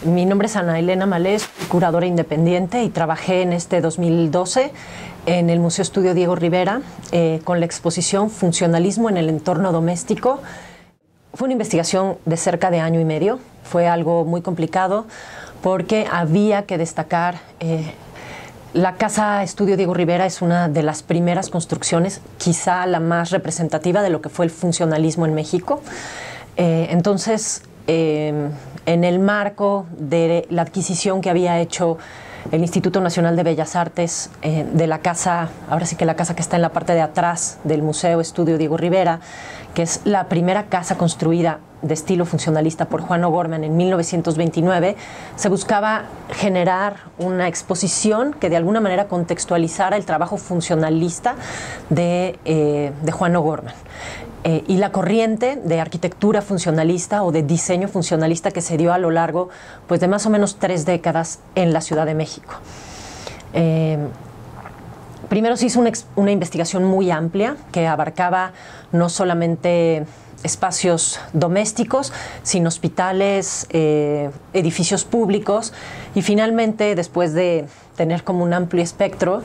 Mi nombre es Ana Elena Malés, curadora independiente, y trabajé en este 2012 en el Museo Estudio Diego Rivera con la exposición Funcionalismo en el entorno doméstico. Fue una investigación de cerca de año y medio. Fue algo muy complicado porque había que destacar la Casa Estudio Diego Rivera es una de las primeras construcciones, quizá la más representativa de lo que fue el funcionalismo en México. Entonces, en el marco de la adquisición que había hecho el Instituto Nacional de Bellas Artes de la casa, ahora sí que la casa que está en la parte de atrás del Museo Estudio Diego Rivera, que es la primera casa construida de estilo funcionalista por Juan O'Gorman en 1929, se buscaba generar una exposición que de alguna manera contextualizara el trabajo funcionalista de Juan O'Gorman. Y la corriente de arquitectura funcionalista o de diseño funcionalista que se dio a lo largo pues, de más o menos 3 décadas en la Ciudad de México. Primero se hizo una investigación muy amplia que abarcaba no solamente espacios domésticos, sino hospitales, edificios públicos, y finalmente, después de tener como un amplio espectro,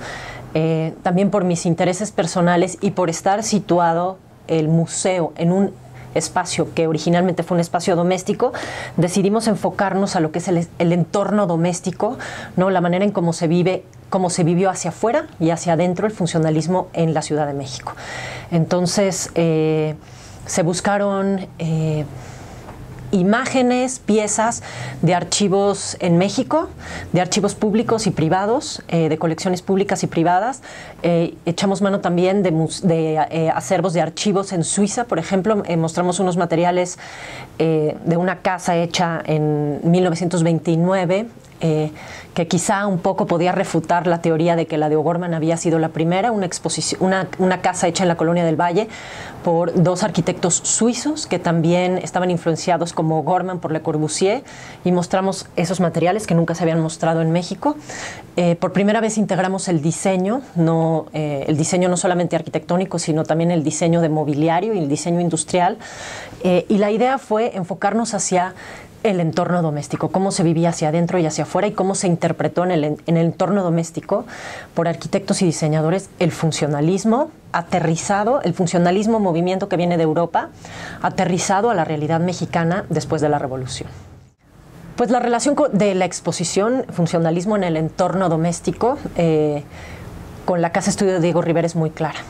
también por mis intereses personales y por estar situado el museo en un espacio que originalmente fue un espacio doméstico, decidimos enfocarnos a lo que es el entorno doméstico, ¿no? La manera en cómo se vivió hacia afuera y hacia adentro el funcionalismo en la Ciudad de México. Entonces, se buscaron imágenes, piezas de archivos en México, de archivos públicos y privados, de colecciones públicas y privadas. Echamos mano también de acervos de archivos en Suiza, por ejemplo. Mostramos unos materiales de una casa hecha en 1929, que quizá un poco podía refutar la teoría de que la de O'Gorman había sido la primera, una casa hecha en la Colonia del Valle por 2 arquitectos suizos que también estaban influenciados como O'Gorman por Le Corbusier, y mostramos esos materiales que nunca se habían mostrado en México. Por primera vez integramos el diseño no solamente arquitectónico, sino también el diseño de mobiliario y el diseño industrial, y la idea fue enfocarnos hacia el entorno doméstico, cómo se vivía hacia adentro y hacia afuera, y cómo se interpretó en el entorno doméstico por arquitectos y diseñadores el funcionalismo aterrizado, el funcionalismo movimiento que viene de Europa, aterrizado a la realidad mexicana después de la Revolución. Pues la relación de la exposición Funcionalismo en el entorno doméstico con la Casa Estudio Diego Rivera es muy clara.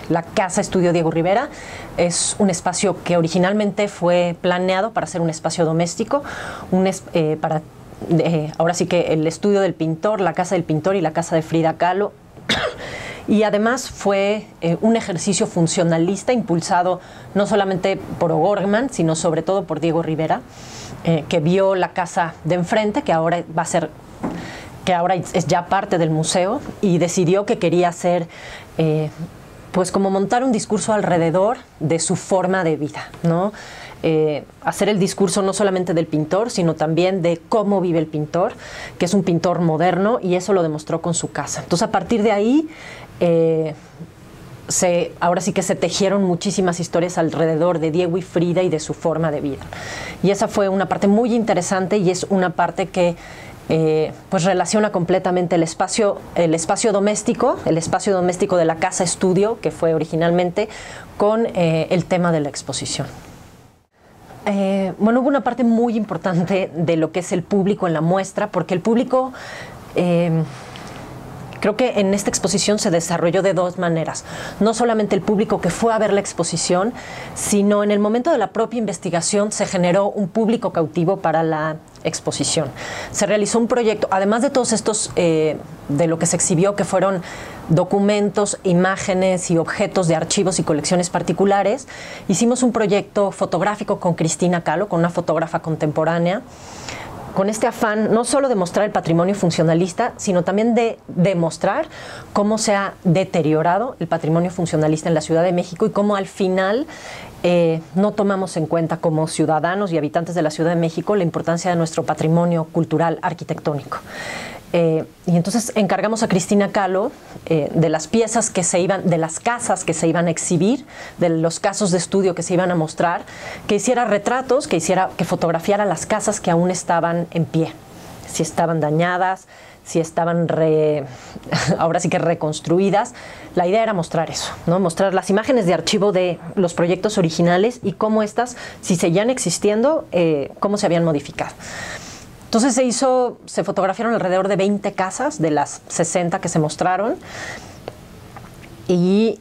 La Casa Estudio Diego Rivera es un espacio que originalmente fue planeado para ser un espacio doméstico, ahora sí que el estudio del pintor, la casa del pintor y la casa de Frida Kahlo, y además fue un ejercicio funcionalista impulsado no solamente por O'Gorman, sino sobre todo por Diego Rivera, que vio la casa de enfrente, que ahora es ya parte del museo, y decidió que quería hacer pues como montar un discurso alrededor de su forma de vida, ¿no? Hacer el discurso no solamente del pintor, sino también de cómo vive el pintor, que es un pintor moderno, y eso lo demostró con su casa. Entonces, a partir de ahí, ahora sí que se tejieron muchísimas historias alrededor de Diego y Frida y de su forma de vida. Y esa fue una parte muy interesante, y es una parte que pues relaciona completamente el espacio doméstico de la casa estudio, que fue originalmente, con el tema de la exposición. Bueno, hubo una parte muy importante de lo que es el público en la muestra, porque el público creo que en esta exposición se desarrolló de 2 maneras. No solamente el público que fue a ver la exposición, sino en el momento de la propia investigación se generó un público cautivo para la exposición. Se realizó un proyecto, además de todos estos, de lo que se exhibió, que fueron documentos, imágenes y objetos de archivos y colecciones particulares, hicimos un proyecto fotográfico con Cristina Kahlo, con una fotógrafa contemporánea, con este afán no solo de mostrar el patrimonio funcionalista, sino también de demostrar cómo se ha deteriorado el patrimonio funcionalista en la Ciudad de México y cómo al final no tomamos en cuenta como ciudadanos y habitantes de la Ciudad de México la importancia de nuestro patrimonio cultural arquitectónico. Y entonces encargamos a Cristina Kahlo de las piezas que se iban, de las casas que se iban a exhibir, de los casos de estudio que se iban a mostrar, que hiciera retratos, que fotografiara las casas que aún estaban en pie, si estaban dañadas, si estaban ahora sí que reconstruidas. La idea era mostrar eso, ¿no? Mostrar las imágenes de archivo de los proyectos originales y cómo estas, si seguían existiendo, cómo se habían modificado. Entonces se fotografiaron alrededor de 20 casas de las 60 que se mostraron, y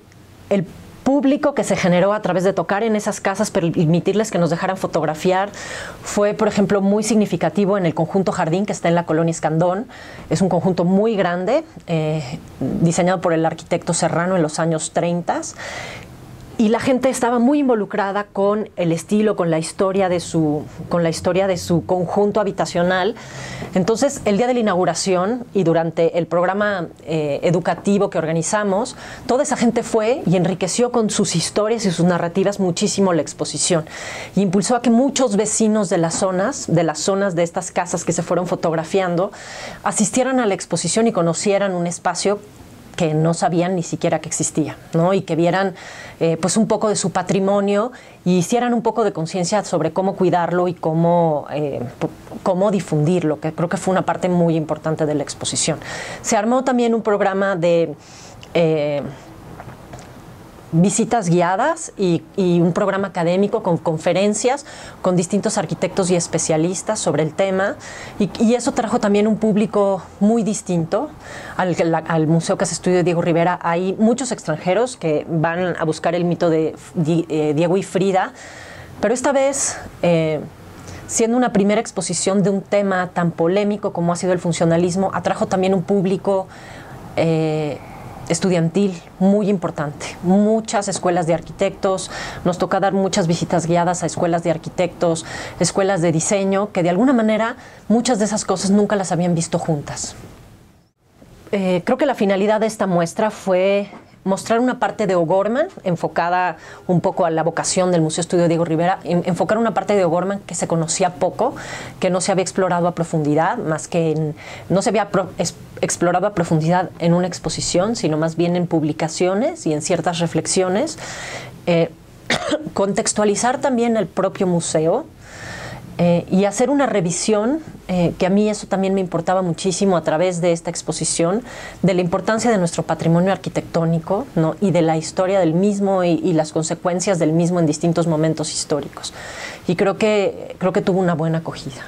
el público que se generó a través de tocar en esas casas, permitirles que nos dejaran fotografiar, fue, por ejemplo, muy significativo en el conjunto Jardín, que está en la colonia Escandón. Es un conjunto muy grande, diseñado por el arquitecto Serrano en los años 30. Y la gente estaba muy involucrada con el estilo, con la historia de su conjunto habitacional. Entonces, el día de la inauguración y durante el programa educativo que organizamos, toda esa gente fue y enriqueció con sus historias y sus narrativas muchísimo la exposición. Y impulsó a que muchos vecinos de las zonas de estas casas que se fueron fotografiando, asistieran a la exposición y conocieran un espacio que no sabían ni siquiera que existía, ¿no? Y que vieran pues un poco de su patrimonio y hicieran un poco de conciencia sobre cómo cuidarlo y cómo difundirlo, que creo que fue una parte muy importante de la exposición. Se armó también un programa de visitas guiadas y un programa académico con conferencias con distintos arquitectos y especialistas sobre el tema, y eso trajo también un público muy distinto al Museo Casa Estudio Diego Rivera. Hay muchos extranjeros que van a buscar el mito de Diego y Frida, pero esta vez, siendo una primera exposición de un tema tan polémico como ha sido el funcionalismo, atrajo también un público estudiantil muy importante. Muchas escuelas de arquitectos, nos toca dar muchas visitas guiadas a escuelas de arquitectos, escuelas de diseño, que de alguna manera muchas de esas cosas nunca las habían visto juntas. Creo que la finalidad de esta muestra fue mostrar una parte de O'Gorman, enfocada un poco a la vocación del Museo Estudio Diego Rivera, enfocar una parte de O'Gorman que se conocía poco, que no se había explorado a profundidad, no se había explorado a profundidad en una exposición, sino más bien en publicaciones y en ciertas reflexiones. Contextualizar también el propio museo, y hacer una revisión, que a mí eso también me importaba muchísimo a través de esta exposición, de la importancia de nuestro patrimonio arquitectónico, ¿no? Y de la historia del mismo y las consecuencias del mismo en distintos momentos históricos. Y creo que tuvo una buena acogida.